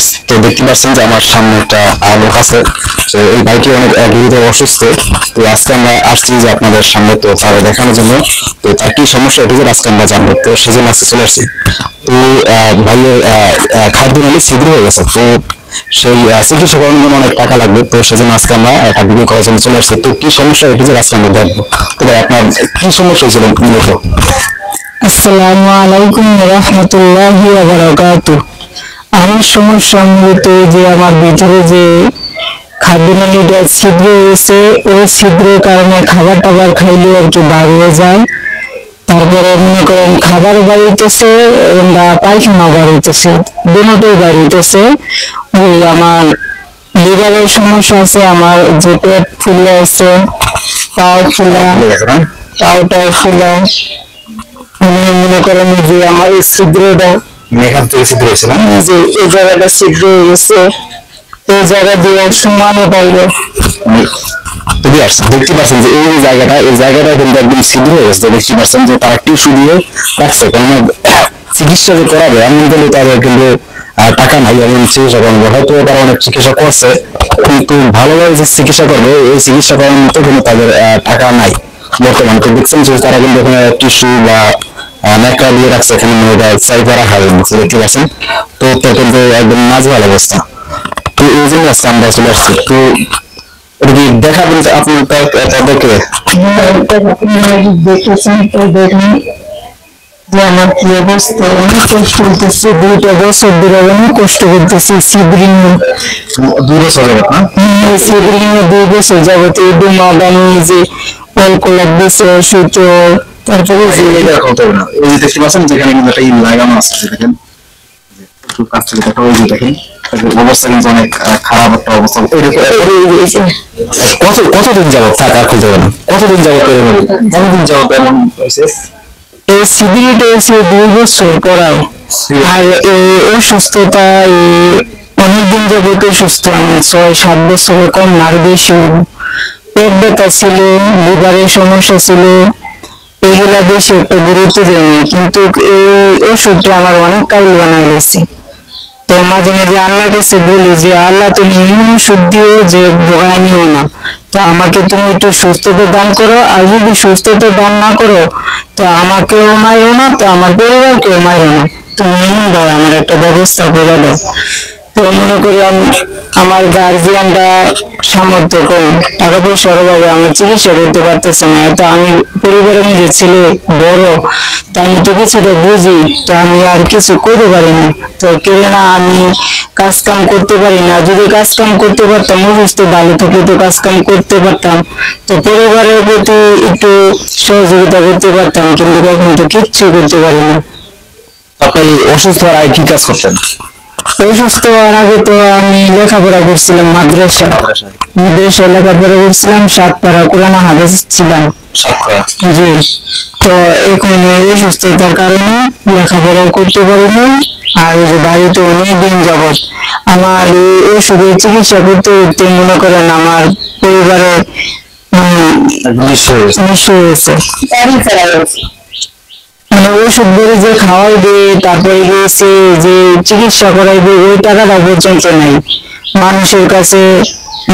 Viewers, তো দেখতে পাচ্ছেন যে আমার সামনে একটা লোক আছে। তো এই ভাইটি অনেক গুরুতর অসুস্থ। তো আজকে আমরা আসছি যে আপনাদের সামনে তো তার দেখানোর জন্য, তো তার কি সমস্যা এটা আজকে আমরা জানবো। তো সেজন্য আজকে চলে আসছি। তো ভাইয়ের খাদ্য নালী ছিদ্র হয়ে গেছে। তো সেই চিকিৎসা করানোর জন্য অনেক টাকা লাগবে। তো সেজন্য আজকে আমরা একটা ভিডিও করার জন্য চলে আসছি। তো কি সমস্যা এটা আজকে আমরা দেখবো। তো ভাই আপনার কি সমস্যা হয়েছিল মূলত? আসসালামু আলাইকুম রাহমাতুল্লাহি ওয়া বারাকাতুহু। আমার সমস্যা মূলত যে আমার ভিতরে যে খাদ্যনালীটা ছিদ্র হয়েছে, ওই ছিদ্রের কারণে খাবার টাবার খাইলে আর কি বার হয়ে যায়। তারপরে মনে করেন খাবার বাড়িতেছে এবং পায়খানা বাড়িতেছে, দুটোই বাড়িতেছে। ওই আমার লিভারের সমস্যা আছে, আমার যে পেট ফুলে আছে, পাও ফুলা, পাওটাও ফুলা। মনে করেন যে আমার এই ছিদ্রটা, এখান থেকে ছিদ্র হয়েছে না? যে এই জায়গাটা ছিদ্র হয়ে গেছে, এই জায়গা দিয়ে সমানে পাইলো। দেখতে পাচ্ছেন যে এই জায়গাটা কিন্তু একদম ছিদ্র হয়ে গেছে। দেখতে পাচ্ছেন যে তারা টিস্যু দিয়ে রাখছে, কেননা চিকিৎসা যে করাবে এমন কিন্তু তাদের কিন্তু টাকা নাই। এমন চিকিৎসা করবে, হয়তো তারা অনেক চিকিৎসা করছে, কিন্তু ভালোভাবে যে চিকিৎসা করবে এই চিকিৎসা করার মতো কিন্তু তাদের টাকা নাই বর্তমানে। তো দেখছেন যে তারা কিন্তু এখানে টিস্যু বা ন্যাকড়া দিয়ে রাখছে, এখানে চাইপা রাখা হয়েছে। দেখতে পাচ্ছেন তো কিন্তু একদম নাজেহাল অবস্থা। তো এই জন্য আজকে আমরা চলে আসছি। তো এটা কি দেখাবেন যে আপনার তাদেরকে? দেখেছেন তো দেখুন যে আমার কি অবস্থা, অনেক কষ্ট করতেছি। 2টা বছর ধরে অনেক কষ্ট করতেছি। সিদ্রিং 2 বছর যাবত না? সিদ্রিং 2 বছর যাবত এই ডুমা বানিয়ে যে অল্প লাগতেছে সুচর। তারপরে এই যে দেখতে পাচ্ছেন যেখানে কিন্তু একটা লাগানো আছে, দেখেন কাছ থেকে দেখা ওই যে দেখেন অবস্থা কিন্তু অনেক খারাপ একটা অবস্থা। কতদিন যাবত থাকা খুঁজে গেল? কতদিন যাবত কতদিন যাবত এমন হয়েছে? এই সিভিলিটি এসে 2 বছর করায়। আর এই অসুস্থতা অনেকদিন যাবত সুস্থ। আমি 6-7 বছর, কম না বেশি। পেট ব্যথা ছিল, লিভারের সমস্যা ছিল, এগুলা বেশি একটা গুরুত্ব দেয়নি, কিন্তু এই ওষুধটা আমার অনেক কাল বানাই গেছে। তো মাঝে মাঝে আল্লাহর কাছে বলি যে আল্লাহ, তুমি এমন ওষুধ দিও যে ভয় নিও না। তো আমাকে তুমি একটু সুস্থতা দান করো, আর যদি সুস্থতা দান না করো তো আমাকেও মারো না, তো আমার পরিবারকেও মারো না। তুমি এমন ভাবে আমার একটা ব্যবস্থা করে দাও। তো মনে করি আমার গার্জিয়ানরা সামর্থ্য কম, টাকা পয়সার অভাবে আমার চিকিৎসা করতে পারতেছে না। তো আমি পরিবারের নিজে ছেলে বড়, তো আমি তো কিছুটা বুঝি, তো আমি আর কিছু করতে পারি না। তো কেননা আমি কাজ কাম করতে পারি না। যদি কাজ কাম করতে পারতাম, অসুস্থ ভালো থাকলে তো কাজ কাম করতে পারতাম, তো পরিবারের প্রতি একটু সহযোগিতা করতে পারতাম, কিন্তু এখন তো কিচ্ছু করতে পারি না। আপনি অসুস্থ হওয়ার আগে কি কাজ করতেন? অসুস্থ হওয়ার আগে তো আমি লেখাপড়া করছিলাম, মাদ্রাসায় লেখাপড়া করছিলাম, 7 পারা কোরআন হাফেজ ছিলাম। জি। তো এখন অসুস্থতার কারণে লেখাপড়া করতে পারিনি। আর বাড়িতে অনেকদিন যাবত আমার এই ওষুধের চিকিৎসা করতে করতে মনে করেন আমার পরিবারের নিঃস্ব হয়েছে। মানে ওষুধ বলে যে খাওয়াইবে, তারপরে গিয়েছে যে চিকিৎসা করাইবে, ওই টাকাটা পর্যন্ত নাই। মানুষের কাছে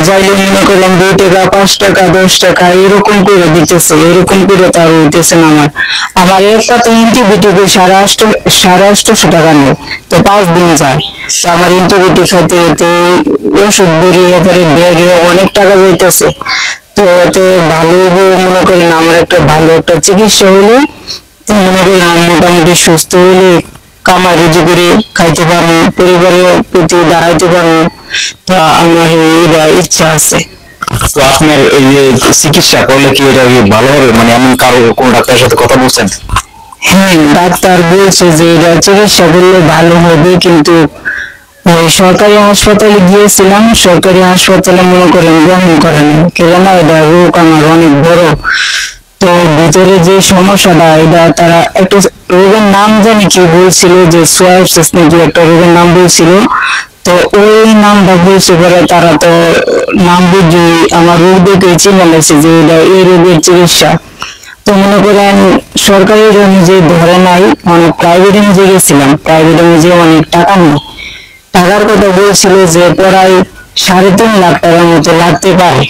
যাইলে মনে করলাম 2 টাকা, 5 টাকা, 10 টাকা এরকম করে দিতেছে, এরকম করে তার হইতেছে না। আমার একটা তো অ্যান্টিবায়োটিক 850 টাকা নেই, তো 5 দিন যায়। তো আমার অ্যান্টিবায়োটিক খাইতে হইতে ওষুধ বেরিয়ে এবারে ব্যাগে অনেক টাকা যাইতেছে। তো এতে ভালো মনে করেন আমার একটা ভালো একটা চিকিৎসা হলো, মনে করি মোটামুটি সুস্থ হইলে কামাই রুজি করে খাইতে পারবো, পরিবারের প্রতি দাঁড়াইতে পারবো। তা আমার এইবার ইচ্ছা আছে। তো আপনার এই যে চিকিৎসা করলে কি এটা ভালো হবে? মানে এমন কারো কোন ডাক্তারের সাথে কথা বলছেন? হ্যাঁ, ডাক্তার বলছে যে এটা চিকিৎসা করলে ভালো হবে, কিন্তু সরকারি হাসপাতালে গিয়েছিলাম, সরকারি হাসপাতালে মনে করেন গ্রহণ করেন, কেননা এটা রোগ আমার অনেক বড়। তো ভিতরে যে সমস্যাটা, এটা তারা একটা রোগের নাম জানি কি বলছিল, যে সোয়াইপসিস নাকি একটা রোগের নাম বলছিল। তো ওই নামটা বলছে পরে তারা তো নাম বুঝে আমার রোগ দেখে চিনে লাগছে যে এটা এই রোগের চিকিৎসা। তো মনে করেন সরকারি অনুযায়ী ধরে নাই, অনেক প্রাইভেট অনুযায়ী গেছিলাম, প্রাইভেট অনুযায়ী অনেক টাকা নেই। টাকার কথা বলছিল যে প্রায় 3.5 লাখ টাকার মতো লাগতে পারে।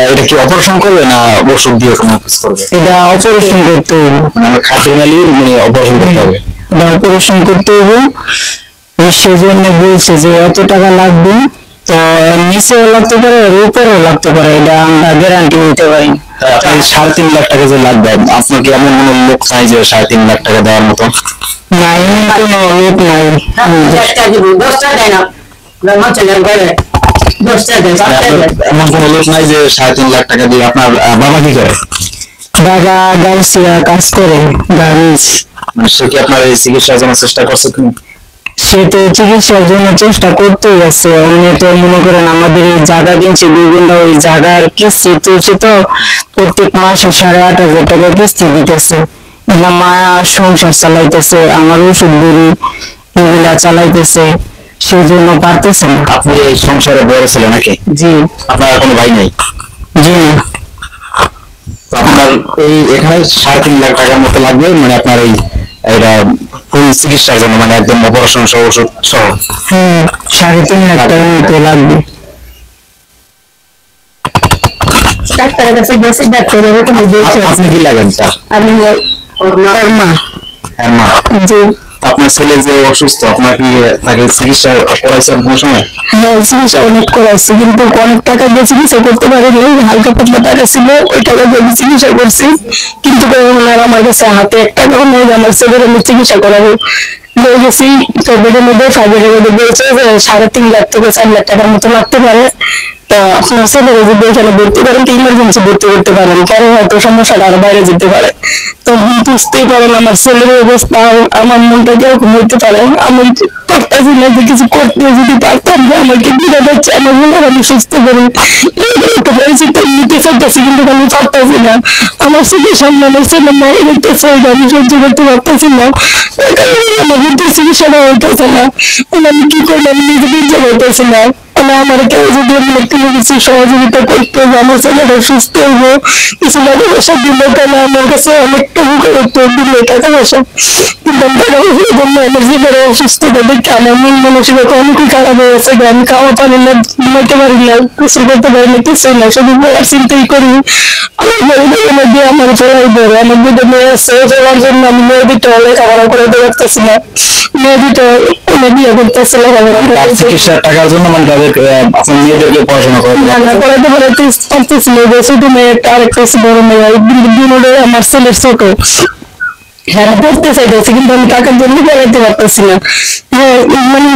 এটা কি অপারেশন করবে না ওষুধ দিয়ে কোনো কিছু করবে? এটা অপারেশন করতে হবে, মানে খাদ্যনালী অপারেশন করতে হবে, এটা অপারেশন করতে হবে। সেজন্য বলছে যে এত টাকা লাগবে, তো নিচেও লাগতে পারে আর উপরেও লাগতে পারে, এটা আমরা গ্যারান্টি দিতে পারি। আপনার 3.5 লাখ টাকা যে লাগবে, আপনার কি এমন কোনো লোক নাই যে 3.5 লাখ টাকা দেওয়ার মতো? না, এমন কোনো লোক নাই। এমন কোনো লোক নাই যে 3.5 লাখ টাকা দিয়ে? আপনার বাবা কি করে? বাবা গাউসিয়া কাজ করে, গার্মেন্টস। মানে সে কি আপনার এই চিকিৎসার জন্য চেষ্টা করছে কি? সে তো চিকিৎসার জন্য চেষ্টা করতেই আছে। উনি তো মনে করেন আমাদের এই জায়গা কিনছে, বিভিন্ন ওই জায়গার কিস্তি তুলছে, তো প্রত্যেক মাসে 8,500 টাকা কিস্তি দিতেছে। না মায়া সংসার চালাইতেছে, আমার ওষুধ বুড়ি এগুলা চালাইতেছে, সেই জন্য পারতেছে না। আপনি এই সংসারে বড় ছিল নাকি? জি। আপনার কোনো ভাই নাই? জি না। আপনার এই এখানে 3.5 লাখ টাকার মতো লাগবে, মানে আপনার এই এটা ফুল চিকিৎসার জন্য, মানে একদম অপারেশন সহ ওষুধ সহ? হ্যাঁ, 3.5 লাখ টাকার মতো লাগবে। ডাক্তারের কাছে গেছে, ডাক্তারের ওখানে দেখে আপনি কি লাগেন স্যার? আমি ওর মা। হ্যাঁ মা। জি। আপনার ছেলে যে অসুস্থ, আপনার কি তাকে চিকিৎসা করাইছেন কোনো সময়? হ্যাঁ, চিকিৎসা অনেক করাইছি, কিন্তু অনেক টাকা দিয়ে চিকিৎসা করতে পারিনি। হালকা পাতলা টাকা ছিল, ওই টাকা দিয়ে আমি চিকিৎসা করছি, কিন্তু আমার কাছে হাতে 1 টাকাও নেই আমার ছেলের আমি চিকিৎসা করাবো। নিয়ে গেছি প্রাইভেটের মধ্যে, প্রাইভেটের মধ্যে বলছে যে 3.5 লাখ থেকে 4 লাখ টাকার মতো লাগতে পারে। তো আপনার ছেলের যদি এখানে ভর্তি করেন, তো ইমার্জেন্সি ভর্তি করতে পারেন, কারণ হয়তো সমস্যাটা আরো বাইরে যেতে পারে। তো বুঝতেই পারেন আমার ছেলের অবস্থা, আমার মনটা কিরকম হইতে পারে। আমি পারতাছি না যে কিছু করতে, যদি পারতাম যে আমাকে বিনা যাচ্ছে, আমার মনে আমি সুস্থ করি, নিতে চাইতেছি, কিন্তু আমি পারতাছি না। আমার ছেলের সামনে আমার ছেলে মায়ের হইতেছে, আমি সহ্য করতে পারতেছি না, আমার বুদ্ধির চিকিৎসাটা হইতেছে না। আমি কি করবো, আমি নিজে বুঝতে পারতেছি না। আমার কেউ যদি একটু কিছু সহযোগিতা করতে, আমার ছেলেটা সুস্থ হইব, কিছু টাকা পয়সা দিলে, তাহলে আমার কাছে অনেকটা দিলে টাকা পয়সা, কিন্তু আমি টাকা পয়সার জন্য আমার জীবনে অসুস্থতা দেখে আমার মন মানসিকতা অনেকই খারাপ হয়ে গেছে। আমি খাওয়া পারি না, ঘুমাইতে পারি না, কিছু করতে পারি না, কিছুই না, শুধু চিন্তাই করি আমার পরিবারের মধ্যে আমার চলাই বড়, আমার দুটো মেয়ে আছে, চলার জন্য আমি মেয়ে দুটো লেখাপড়া করে পারতেছি না, মেয়ে দুটো বিয়ে করতেছে লেখাপড়া। চিকিৎসার টাকার জন্য মানে তাদের আপনার মেয়েদেরকে পড়াশোনা করাতে পারতেছি না। ছোট মেয়ে একটা, আরেকটা বড় মেয়ে, আমার ছেলের ছোট, হ্যাঁ পড়তে চাইতেছি, কিন্তু আমি টাকার জন্য পড়াইতে পারতেছি না। হ্যাঁ, মানে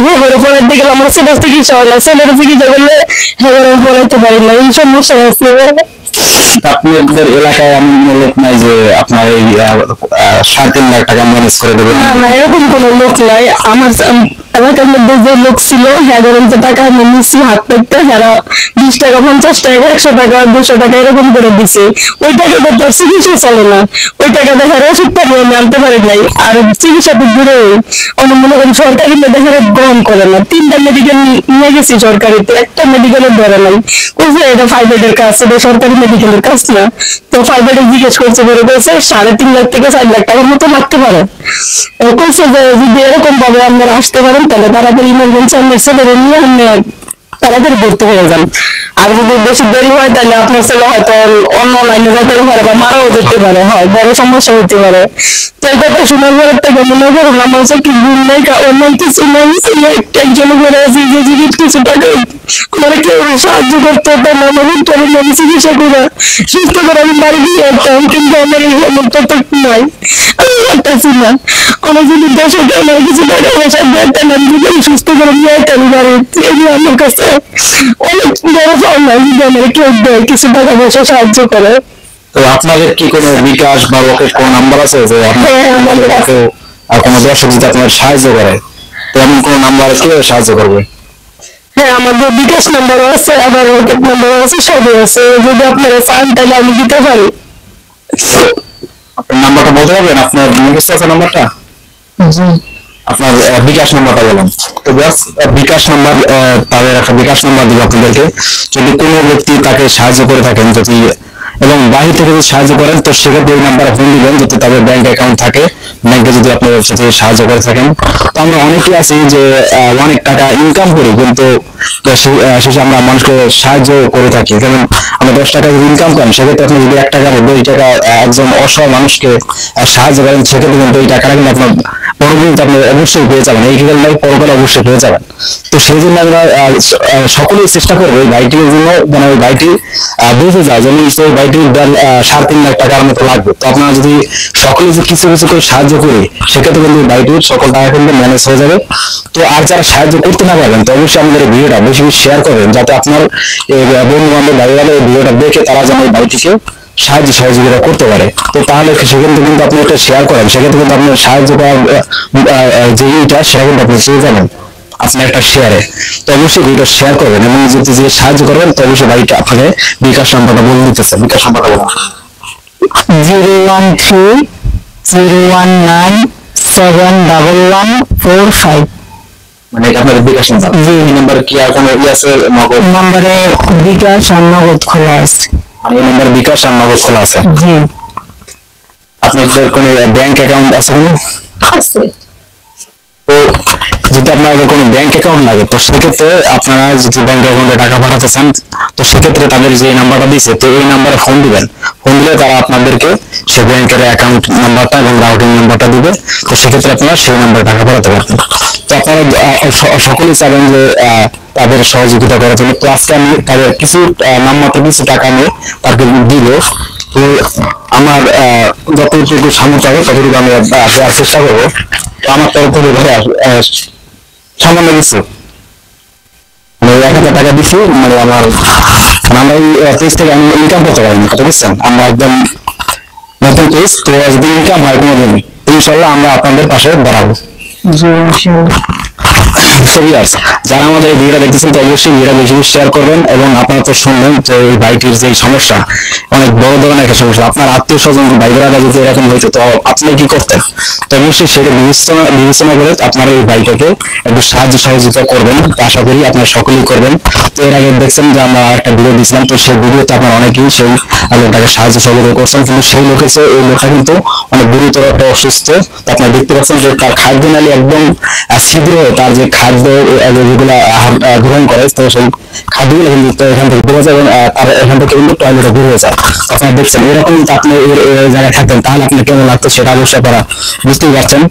পড়াইতে গেলে আমার ছেলের চিকিৎসা হয় না, ছেলের চিকিৎসা করলে হ্যাঁ পড়াইতে পারি না, এই সমস্যা আছে। আপনাদের এলাকায় এমন লোক নাই যে আপনার এই 3.5 লাখ টাকা ম্যানেজ করে দেবে? না, এরকম কোন লোক নাই। আমার এলাকার মধ্যে যে লোক ছিল, হ্যাঁ টাকা আমি নিচ্ছি হাত পেতে, যারা 20 টাকা 50 টাকা 100 টাকা 200 টাকা এরকম করে দিছে, ওই টাকাটা তো চিকিৎসা চলে না, ওই টাকা দেখা ওষুধ পানি আমি আনতে পারি নাই। আর চিকিৎসা তো দূরে, অনেক মনে করেন সরকারি দেখা গ্রহণ করে না। 3টা মেডিকেল নিয়ে গেছি সরকারিতে, একটা মেডিকেলের ধরে নাই, বুঝলে এটা প্রাইভেটের কাজ, এটা সরকারি মেডিকেলের কাজ না। তো প্রাইভেটে জিজ্ঞেস করছে, বেরো করেছে 3.5 লাখ থেকে 4 লাখ টাকার মতো লাগতে পারে। কইছে যে যদি এরকম ভাবে আপনারা আসতে পারেন, তাহলে তাড়াতাড়ি ইমার্জেন্সি আপনার ছেলেরে নিয়ে আপনি তাড়াতাড়ি ভর্তি হয়ে যান। আর যদি বেশি দেরি হয়, তাহলে আপনার ছেলে হয়তো অন্য লাইনে যেতে পারে বা মারাও যেতে পারে, হয় বড় সমস্যা হতে পারে। তো এই কথা শোনার পর থেকে মনে করুন আমার কি ভুল নেই, অন্য কিছু নেই, একজন করে আছি যে যদি কিছু টাকা আমার কেউ সাহায্য করতে হতো না, আমার আমি চিকিৎসা করে সুস্থ করে আমি বাড়ি দিয়ে আসতাম, কিন্তু আমার এই সামর্থ্য নাই, আমি পারতেছি না। আমার যদি দেশে আমার কিছু টাকা পয়সা দেন, আমি যদি সুস্থ করে নিয়ে আসতাম বাড়ি, আমার কাছে অনেক বড় পাওনা, যদি আমার কেউ দেয় কিছু টাকা পয়সা সাহায্য করে। তো আপনাদের কি কোনো বিকাশ বা রকেট কোন নাম্বার আছে যে কোনো দর্শক যদি আপনার সাহায্য করে, তো এমন কোন নাম্বার কে সাহায্য করবে? হ্যাঁ, আমাদের বিকাশ নাম্বারও আছে, আবার রকেট নাম্বারও আছে, সবই আছে, যদি আপনারা চান তাহলে আমি দিতে পারি। আপনার নাম্বারটা বলতে পারবেন? আপনার মুখস্থ আছে নাম্বারটা? আপনার বিকাশ নাম্বারটা বলেন তো। বিকাশ নাম্বার, তাদের একটা বিকাশ নাম্বার দিব আপনাদেরকে। যদি কোনো ব্যক্তি তাকে সাহায্য করে থাকেন, যদি এবং বাহির থেকে যদি সাহায্য করেন তো সেক্ষেত্রে এই নাম্বারে ফোন দিবেন যদি তাদের ব্যাংক অ্যাকাউন্ট থাকে, ব্যাংকে যদি আপনার সাথে সাহায্য করে থাকেন। তো আমরা অনেকেই আছি যে অনেক টাকা ইনকাম করি কিন্তু শেষে আমরা মানুষকে সাহায্য করে থাকি। যেমন আমরা 10 টাকা যদি ইনকাম করেন সেক্ষেত্রে আপনি যদি 1 টাকা বা 2 টাকা একজন অসহায় মানুষকে সাহায্য করেন সেক্ষেত্রে কিন্তু এই টাকাটা কিন্তু আপনার পরবর্তীতে আপনি অবশ্যই পেয়ে যাবেন, এই ক্ষেত্রে নয় পরকালে অবশ্যই পেয়ে যাবেন। তো সেই জন্য আমরা সকলেই চেষ্টা করবো এই ভাইটির জন্য যেন ওই ভাইটি বেঁচে যায়। যেমন সেই ভাইটির 3.5 লাখ টাকার মতো লাগবে। তো আপনারা যদি সকলে যে কিছু কিছু করে সাহায্য করি সেক্ষেত্রে কিন্তু ভাইটির সকল টাকা কিন্তু ম্যানেজ হয়ে যাবে। তো আর যারা সাহায্য করতে না পারবেন তো অবশ্যই আমাদের এই ভিডিওটা বেশি বেশি শেয়ার করবেন, যাতে আপনার বন্ধু বান্ধব ভাই বোনেরা এই ভিডিওটা দেখে তারা যেন এই ভাইটিকে সাহায্য সহযোগিতা করতে পারে। তো তাহলে সেক্ষেত্রে কিন্তু আপনি একটা শেয়ার করেন, সেক্ষেত্রে কিন্তু আপনার সাহায্য করার যে ইটা সেটা কিন্তু আপনি পেয়ে যাবেন আপনার একটা শেয়ারে। তো অবশ্যই ভিডিও শেয়ার করবেন এবং যদি যে সাহায্য করবেন তো অবশ্যই বাড়িটা আপনাকে বিকাশ নাম্বারটা বলে দিতেছে। বিকাশ নাম্বারটা বলুন। 013-019-71145। মানে আপনাদের বিকাশ নাম্বার? জি। এই নাম্বার কি আর কোনো আছে? নগদ নাম্বারে বিকাশ আর নগদ খোলা আছে। মানে এই নাম্বার বিকাশ আর নগদ খোলা আছে? জি। আপনাদের কোনো ব্যাংক অ্যাকাউন্ট আছে? আছে। তো যদি আপনাদের কোনো ব্যাংক অ্যাকাউন্ট লাগে তো সেক্ষেত্রে আপনারা যদি ব্যাংক অ্যাকাউন্টে টাকা পাঠাতে চান তো সেক্ষেত্রে তাদের যে নাম্বারটা দিয়েছে তো এই নাম্বারে ফোন দিবেন। ফোন দিলে তারা আপনাদেরকে সে ব্যাংকের অ্যাকাউন্ট নাম্বারটা এবং রাউটিং নাম্বারটা দিবে। তো সেক্ষেত্রে আপনারা সেই নাম্বারে টাকা পাঠাতে পারবেন। তো আপনারা সকলেই চাবেন যে তাদের সহযোগিতা করার জন্য। তো আজকে আমি তাদের কিছু নামমাত্র কিছু টাকা নিয়ে তাকে দিব। তো আমার যতটুকু সামর্থ্য হবে ততটুকু আমি দেওয়ার চেষ্টা করবো। আমার তরফ থেকে সামান্য কিছু 1,000 টাকা দিচ্ছি, মানে আমরা এই পেজ থেকে আমি ইনকাম করতে পারি না, কথা বুঝছেন? আমরা একদম নতুন পেজ, তো যদি ইনকাম হয় কোনোদিন ইনশাল্লাহ আমরা আপনাদের পাশে দাঁড়াবো। যারা আমাদের এই ভিডিওটা দেখতেছেন তো অবশ্যই ভিডিওটা বেশি বেশি শেয়ার করবেন। এবং আপনারা তো শুনলেন যে এই ভাইটির যে সমস্যা, অনেক বড় ধরনের একটা সমস্যা। আপনার আত্মীয় স্বজন ভাই বোনেরা যদি এরকম হয়েছে তো আপনি কি করতেন? তো অবশ্যই সেটা বিবেচনা করে আপনারা এই ভাইটাকে একটু সাহায্য সহযোগিতা করবেন। আশা করি আপনারা সকলেই করবেন। তো এর আগে দেখছেন যে আমরা একটা ভিডিও দিয়েছিলাম, তো সেই ভিডিওতে আপনারা অনেকেই সেই লোকটাকে সাহায্য সহযোগিতা করছেন, কিন্তু সেই লোকেছে এই লোকটা কিন্তু অনেক গুরুতর একটা অসুস্থ। তো আপনারা দেখতে পাচ্ছেন যে তার খাদ্য নালী একদম ছিদ্র, তার যে খাদ্য যেগুলো গ্রহণ করে তো সেই খাদ্যগুলো কিন্তু এখান থেকে বেড়ে যায় এবং তার এখান থেকে কিন্তু টয়লেটে বের হয়ে যায়। আপনারা দেখছেন এরকম আপনি এই জায়গায় থাকতেন তাহলে আপনার কেমন লাগতো সেটা অবশ্যই আপনারা বুঝতেই পারছেন।